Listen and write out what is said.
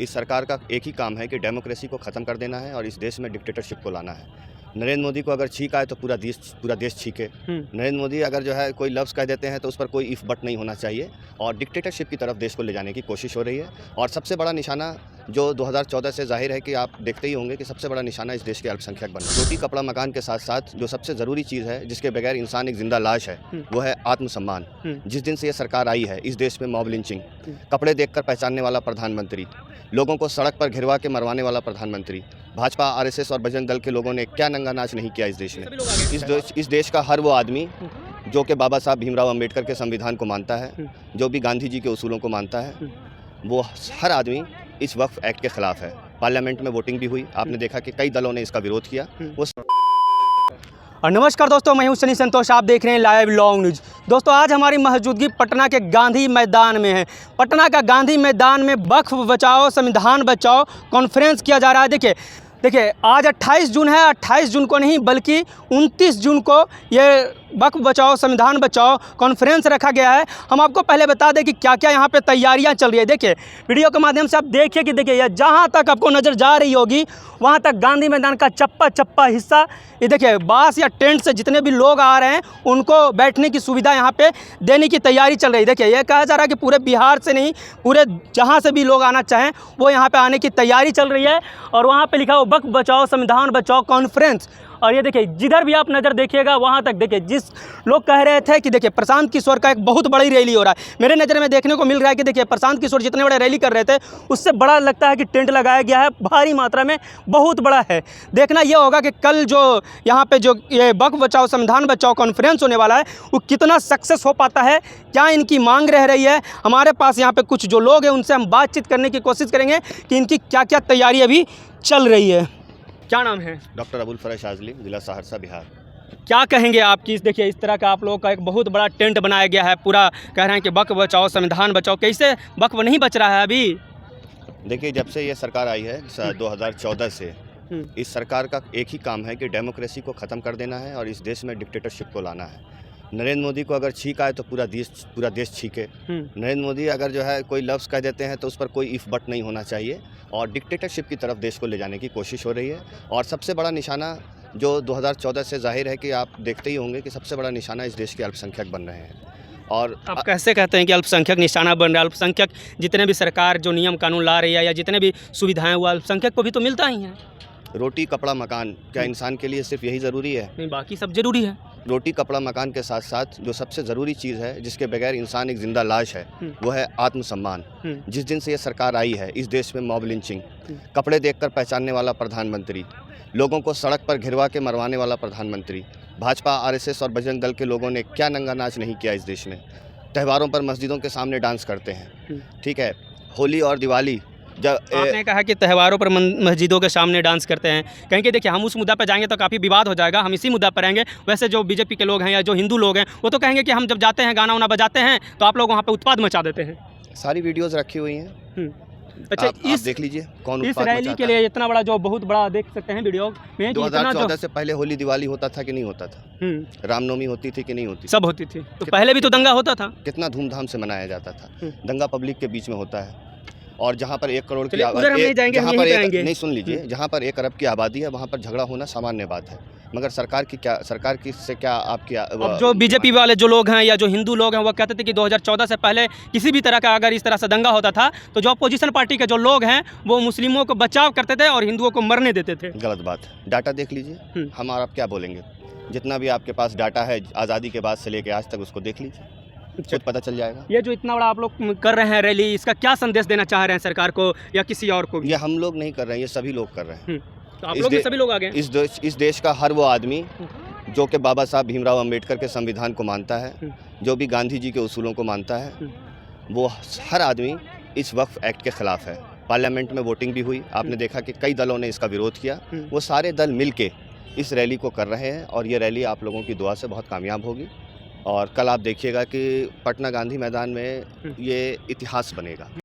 इस सरकार का एक ही काम है कि डेमोक्रेसी को ख़त्म कर देना है और इस देश में डिक्टेटरशिप को लाना है। नरेंद्र मोदी को अगर छींक आए तो पूरा देश छींके। नरेंद्र मोदी अगर जो है कोई लफ्ज़ कह देते हैं तो उस पर कोई इफ़ बट नहीं होना चाहिए और डिक्टेटरशिप की तरफ देश को ले जाने की कोशिश हो रही है। और सबसे बड़ा निशाना जो 2014 से जाहिर है कि आप देखते ही होंगे कि सबसे बड़ा निशाना इस देश के अल्पसंख्यक बन रहे हैं। रोटी कपड़ा मकान के साथ साथ जो सबसे ज़रूरी चीज़ है जिसके बगैर इंसान एक जिंदा लाश है वो है आत्मसम्मान। जिस दिन से ये सरकार आई है इस देश में मॉब लिंचिंग, कपड़े देखकर पहचानने वाला प्रधानमंत्री, लोगों को सड़क पर घिरवा के मरवाने वाला प्रधानमंत्री, भाजपा आरएसएस और बजरंग दल के लोगों ने क्या नंगा नाच नहीं किया इस देश में। इस देश का हर वो आदमी जो कि बाबा साहब भीमराव अंबेडकर के संविधान को मानता है, जो भी गांधी जी के उसूलों को मानता है, वो हर आदमी इस वक्फ एक्ट के खिलाफ है। पार्लियामेंट में वोटिंग भी हुई, आपने देखा कि कई दलों ने इसका विरोध किया। और नमस्कार दोस्तों, मैं हूं सनी संतोष, आप देख रहे हैं लाइव लॉन्ग न्यूज़। दोस्तों आज हमारी मौजूदगी पटना के गांधी मैदान में है। पटना का गांधी मैदान में वक्फ बचाओ संविधान बचाओ कॉन्फ्रेंस किया जा रहा है। देखिए आज 28 जून है। 28 जून को नहीं बल्कि 29 जून को ये वक्फ बचाओ संविधान बचाओ कॉन्फ्रेंस रखा गया है। हम आपको पहले बता दें कि क्या क्या यहाँ पे तैयारियाँ चल रही है। देखिए वीडियो के माध्यम से आप देखिए कि देखिए ये जहाँ तक आपको नज़र जा रही होगी वहाँ तक गांधी मैदान का चप्पा हिस्सा, ये देखिए बांस या टेंट से जितने भी लोग आ रहे हैं उनको बैठने की सुविधा यहाँ पे देने की तैयारी चल रही है। देखिए ये कहा जा रहा है कि पूरे बिहार से नहीं, पूरे जहाँ से भी लोग आना चाहें वो यहाँ पे आने की तैयारी चल रही है। और वहाँ पे लिखा हो वक्फ बचाओ संविधान बचाओ कॉन्फ्रेंस। और ये देखिए जिधर भी आप नज़र देखिएगा वहाँ तक देखिए जिस लोग कह रहे थे कि देखिए प्रशांत किशोर का एक बहुत बड़ी रैली हो रहा है, मेरे नज़र में देखने को मिल रहा है कि देखिए प्रशांत किशोर जितने बड़े रैली कर रहे थे उससे बड़ा लगता है कि टेंट लगाया गया है, भारी मात्रा में, बहुत बड़ा है। देखना ये होगा कि कल जो यहाँ पे जो ये वक्फ बचाओ संविधान बचाओ कॉन्फ्रेंस होने वाला है वो कितना सक्सेस हो पाता है, क्या इनकी मांग रह रही है। हमारे पास यहाँ पर कुछ जो लोग हैं उनसे हम बातचीत करने की कोशिश करेंगे कि इनकी क्या क्या तैयारी अभी चल रही है। क्या नाम है? डॉक्टर अबुल फरज आजली, जिला सहरसा, बिहार। क्या कहेंगे आपकी देखिए इस तरह का आप लोगों का एक बहुत बड़ा टेंट बनाया गया है, पूरा कह रहे हैं कि वक्फ बचाओ संविधान बचाओ, कैसे वक्फ नहीं बच रहा है अभी? देखिए जब से ये सरकार आई है 2014 से इस सरकार का एक ही काम है कि डेमोक्रेसी को ख़त्म कर देना है और इस देश में डिक्टेटरशिप को लाना है। नरेंद्र मोदी को अगर छींक आए तो पूरा देश छींके। नरेंद्र मोदी अगर जो है कोई लफ्ज़ कह देते हैं तो उस पर कोई इफ़ बट नहीं होना चाहिए और डिक्टेटरशिप की तरफ देश को ले जाने की कोशिश हो रही है। और सबसे बड़ा निशाना जो 2014 से जाहिर है कि आप देखते ही होंगे कि सबसे बड़ा निशाना इस देश के अल्पसंख्यक बन रहे हैं। और आप कैसे कहते हैं कि अल्पसंख्यक निशाना बन रहा है? अल्पसंख्यक जितने भी सरकार जो नियम कानून ला रही है या जितने भी सुविधाएं वो अल्पसंख्यक को भी तो मिलता ही है। रोटी कपड़ा मकान क्या इंसान के लिए सिर्फ यही ज़रूरी है? नहीं, बाकी सब जरूरी है। रोटी कपड़ा मकान के साथ साथ जो सबसे ज़रूरी चीज़ है जिसके बगैर इंसान एक जिंदा लाश है वो है आत्मसम्मान। जिस दिन से ये सरकार आई है इस देश में मॉब लिंचिंग, कपड़े देखकर पहचानने वाला प्रधानमंत्री, लोगों को सड़क पर घिरवा के मरवाने वाला प्रधानमंत्री, भाजपा आरएसएस और बजरंग दल के लोगों ने क्या नंगा नाच नहीं किया इस देश में। त्योहारों पर मस्जिदों के सामने डांस करते हैं, ठीक है। होली और दिवाली जब आपने कहा कि त्योहारों पर मस्जिदों के सामने डांस करते हैं, कहेंगे देखिए हम उस मुद्दा पर जाएंगे तो काफ़ी विवाद हो जाएगा, हम इसी मुद्दा पर रहेंगे। वैसे जो बीजेपी के लोग हैं या जो हिंदू लोग हैं वो तो कहेंगे कि हम जब जाते हैं गाना वाना बजाते हैं तो आप लोग वहाँ पे उत्पाद मचा देते हैं। सारी वीडियोस रखी हुई हैं। अच्छा आप देख लीजिए कौन इस रैली के लिए इतना बड़ा जो बहुत बड़ा देख सकते हैं वीडियो में। 2014 से पहले होली दिवाली होता था कि नहीं होता था? रामनवमी होती थी कि नहीं होती? सब होती थी। तो पहले भी तो दंगा होता था, कितना धूमधाम से मनाया जाता था। दंगा पब्लिक के बीच में होता है और जहाँ पर 1 करोड़ की आबादी, नहीं सुन लीजिए, जहाँ पर 1 अरब की आबादी है वहाँ पर झगड़ा होना सामान्य बात है। मगर सरकार की से क्या आपकी अब जो बीजेपी वाले जो लोग हैं या जो हिंदू लोग हैं वो कहते थे कि 2014 से पहले किसी भी तरह का अगर इस तरह से दंगा होता था तो जो अपोजिशन पार्टी के जो लोग हैं वो मुस्लिमों को बचाव करते थे और हिंदुओं को मरने देते थे। गलत बात है। डाटा देख लीजिए, हम और आप क्या बोलेंगे। जितना भी आपके पास डाटा है आज़ादी के बाद से लेकर आज तक उसको देख लीजिए, खुद पता चल जाएगा। ये जो इतना बड़ा आप लोग कर रहे हैं रैली, इसका क्या संदेश देना चाह रहे हैं सरकार को या किसी और को? ये हम लोग नहीं कर रहे हैं, ये सभी लोग कर रहे हैं। तो आप लोग सभी लोग आ गए। इस देश का हर वो आदमी जो कि बाबा साहब भीमराव अंबेडकर के संविधान को मानता है, जो भी गांधी जी के उसूलों को मानता है, वो हर आदमी इस वक्फ एक्ट के खिलाफ है। पार्लियामेंट में वोटिंग भी हुई, आपने देखा कि कई दलों ने इसका विरोध किया। वो सारे दल मिल के इस रैली को कर रहे हैं और ये रैली आप लोगों की दुआ से बहुत कामयाब होगी। और कल आप देखिएगा कि पटना गांधी मैदान में ये इतिहास बनेगा।